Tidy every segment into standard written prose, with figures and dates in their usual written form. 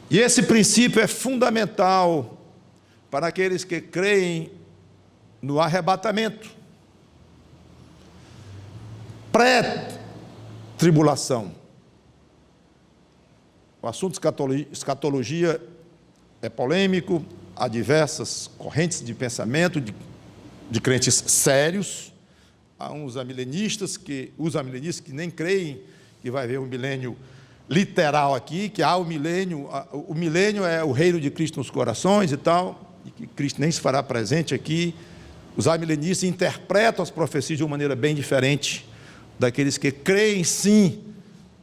E esse princípio é fundamental para aqueles que creem no arrebatamento, pré-tribulação. O assunto escatologia é polêmico, há diversas correntes de pensamento de crentes sérios. Há uns amilenistas que nem creem que vai haver um milênio literal aqui, que há o milênio é o reino de Cristo nos corações e tal, e que Cristo nem se fará presente aqui. Os amilenistas interpretam as profecias de uma maneira bem diferente daqueles que creem sim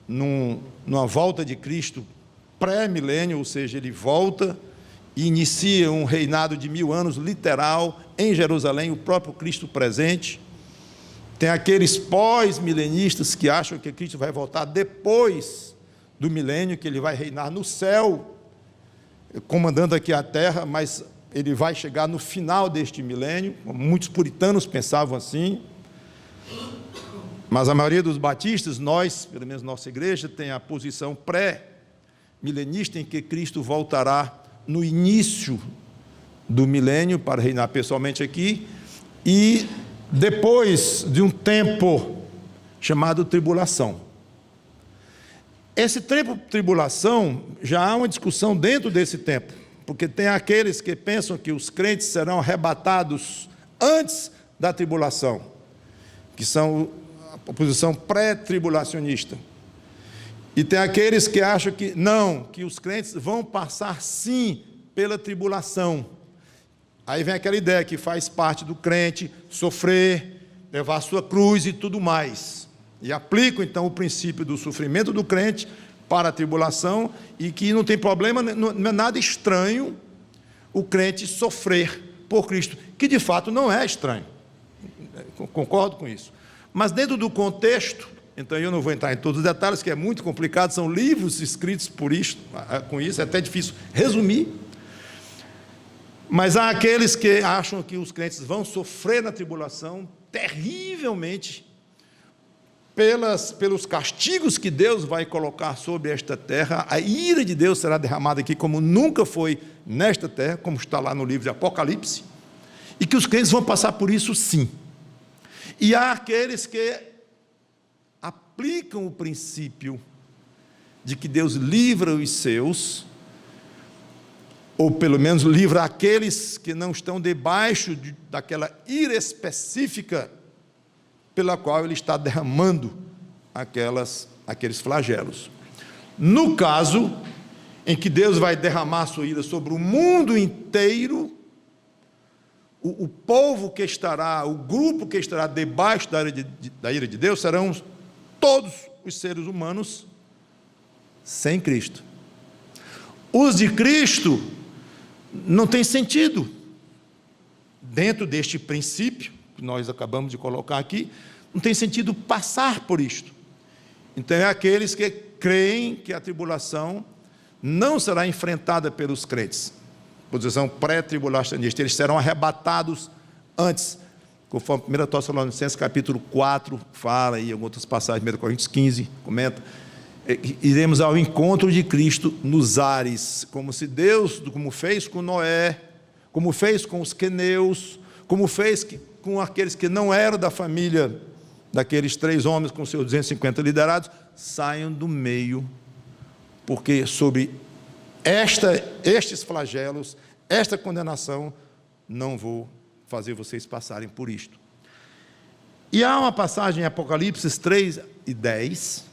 numa volta de Cristo pré-milênio, ou seja, ele volta e inicia um reinado de 1000 anos literal em Jerusalém, o próprio Cristo presente. Tem aqueles pós-milenistas que acham que Cristo vai voltar depois do milênio, que ele vai reinar no céu, comandando aqui a terra, mas ele vai chegar no final deste milênio. Muitos puritanos pensavam assim, mas a maioria dos batistas, nós, pelo menos nossa igreja, tem a posição pré-milenista em que Cristo voltará no início do milênio para reinar pessoalmente aqui, e depois de um tempo chamado tribulação. Esse tempo tribulação, já há uma discussão dentro desse tempo, porque tem aqueles que pensam que os crentes serão arrebatados antes da tribulação, que são a posição pré-tribulacionista. E tem aqueles que acham que não, que os crentes vão passar sim pela tribulação. Aí vem aquela ideia que faz parte do crente sofrer, levar a sua cruz e tudo mais. E aplicam então o princípio do sofrimento do crente para a tribulação, e que não tem problema, não é nada estranho o crente sofrer por Cristo, que de fato não é estranho. Concordo com isso. Mas dentro do contexto, então eu não vou entrar em todos os detalhes, que é muito complicado, são livros escritos com isso, é até difícil resumir. Mas há aqueles que acham que os crentes vão sofrer na tribulação terrivelmente pelos castigos que Deus vai colocar sobre esta terra. A ira de Deus será derramada aqui como nunca foi nesta terra, como está lá no livro de Apocalipse, e que os crentes vão passar por isso sim. E há aqueles que aplicam o princípio de que Deus livra os seus, ou pelo menos livra aqueles que não estão debaixo daquela ira específica pela qual ele está derramando aqueles flagelos. No caso em que Deus vai derramar sua ira sobre o mundo inteiro, o povo que estará, o grupo que estará debaixo da ira de Deus serão todos os seres humanos sem Cristo. Os de Cristo não tem sentido dentro deste princípio que nós acabamos de colocar aqui, não tem sentido passar por isto. Então é aqueles que creem que a tribulação não será enfrentada pelos crentes, posição pré-tribulacionista, eles serão arrebatados antes, conforme 1 Tessalonicenses capítulo 4 fala, e em outras passagens, 1 Coríntios 15 comenta, iremos ao encontro de Cristo nos ares, como se Deus, como fez com Noé, como fez com os queneus, como fez com aqueles que não eram da família daqueles 3 homens com seus 250 liderados, saiam do meio, porque sobre estes flagelos, esta condenação, não vou fazer vocês passarem por isto. E há uma passagem em Apocalipse 3:10,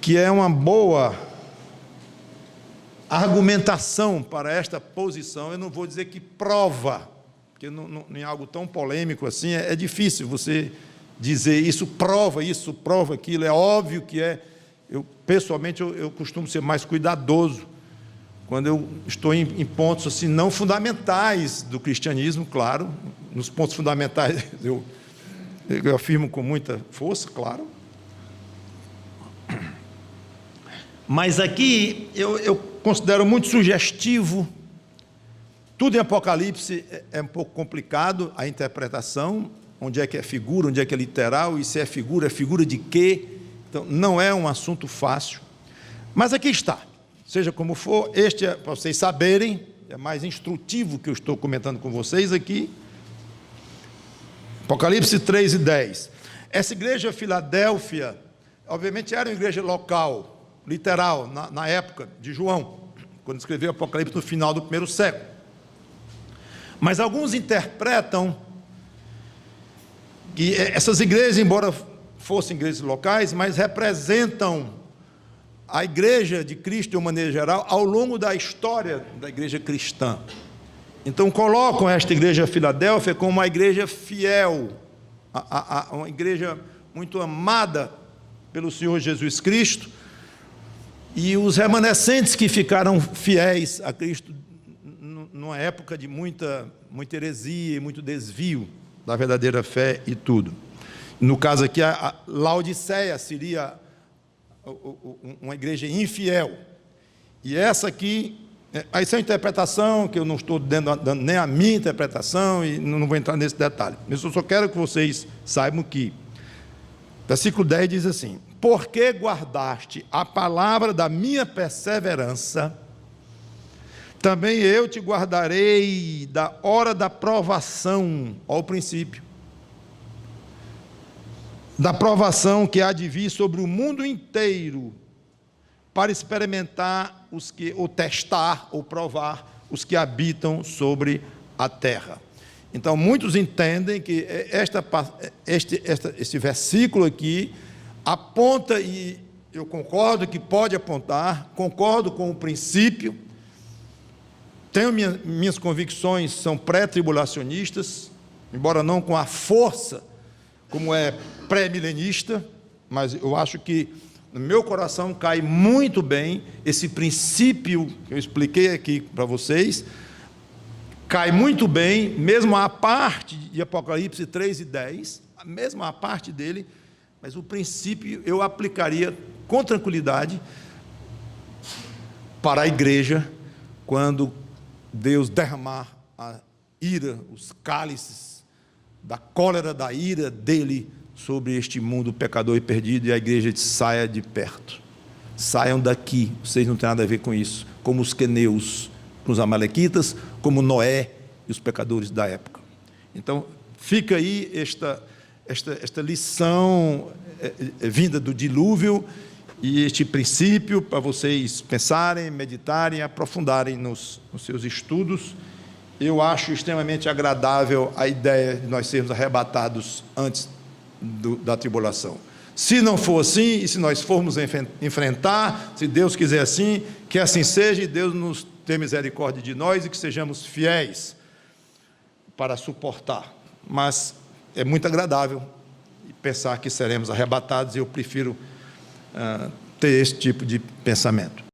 que é uma boa argumentação para esta posição. Eu não vou dizer que prova, porque em algo tão polêmico assim, é difícil você dizer isso prova aquilo, é óbvio que é. Pessoalmente, eu costumo ser mais cuidadoso quando eu estou em pontos assim, não fundamentais do cristianismo, claro, nos pontos fundamentais eu afirmo com muita força, claro. Mas aqui eu considero muito sugestivo. Tudo em Apocalipse é um pouco complicado, a interpretação, onde é que é figura, onde é que é literal, e se é figura de quê? Então, não é um assunto fácil. Mas aqui está. Seja como for, este é para vocês saberem, é mais instrutivo que eu estou comentando com vocês aqui. Apocalipse 3:10. Essa igreja Filadélfia, obviamente era uma igreja local, literal, na época de João, quando escreveu Apocalipse no final do primeiro século. Mas alguns interpretam que essas igrejas, embora fossem igrejas locais, mas representam a igreja de Cristo de uma maneira geral ao longo da história da igreja cristã. Então colocam esta igreja Filadélfia como uma igreja fiel, uma igreja muito amada pelo Senhor Jesus Cristo, e os remanescentes que ficaram fiéis a Cristo numa época de muita heresia e muito desvio da verdadeira fé e tudo. No caso aqui, a Laodiceia seria uma igreja infiel. E essa aqui, essa é uma interpretação que eu não estou dando nem a minha interpretação e não vou entrar nesse detalhe. Mas eu só quero que vocês saibam que, versículo 10 diz assim: porque guardaste a palavra da minha perseverança, também eu te guardarei da hora da provação, ao princípio, da provação que há de vir sobre o mundo inteiro, para experimentar ou testar, ou provar os que habitam sobre a terra. Então, muitos entendem que este versículo aqui aponta, e eu concordo que pode apontar, concordo com o princípio, tenho minhas convicções são pré-tribulacionistas, embora não com a força como é pré-milenista, mas eu acho que no meu coração cai muito bem esse princípio que eu expliquei aqui para vocês, cai muito bem, mesmo a parte de Apocalipse 3:10, mesmo a parte dele, mas o princípio eu aplicaria com tranquilidade para a igreja, quando Deus derramar a ira, os cálices da cólera, da ira dele sobre este mundo pecador e perdido, e a igreja saia de perto. Saiam daqui, vocês não têm nada a ver com isso, como os queneus com os amalequitas, como Noé e os pecadores da época. Então, fica aí esta lição vinda do dilúvio, e este princípio para vocês pensarem, meditarem, aprofundarem nos seus estudos. Eu acho extremamente agradável a ideia de nós sermos arrebatados antes da tribulação. Se não for assim, e se nós formos enfrentar, se Deus quiser assim, que assim seja, e Deus nos tenha misericórdia de nós, e que sejamos fiéis para suportar. Mas é muito agradável pensar que seremos arrebatados, e eu prefiro ter esse tipo de pensamento.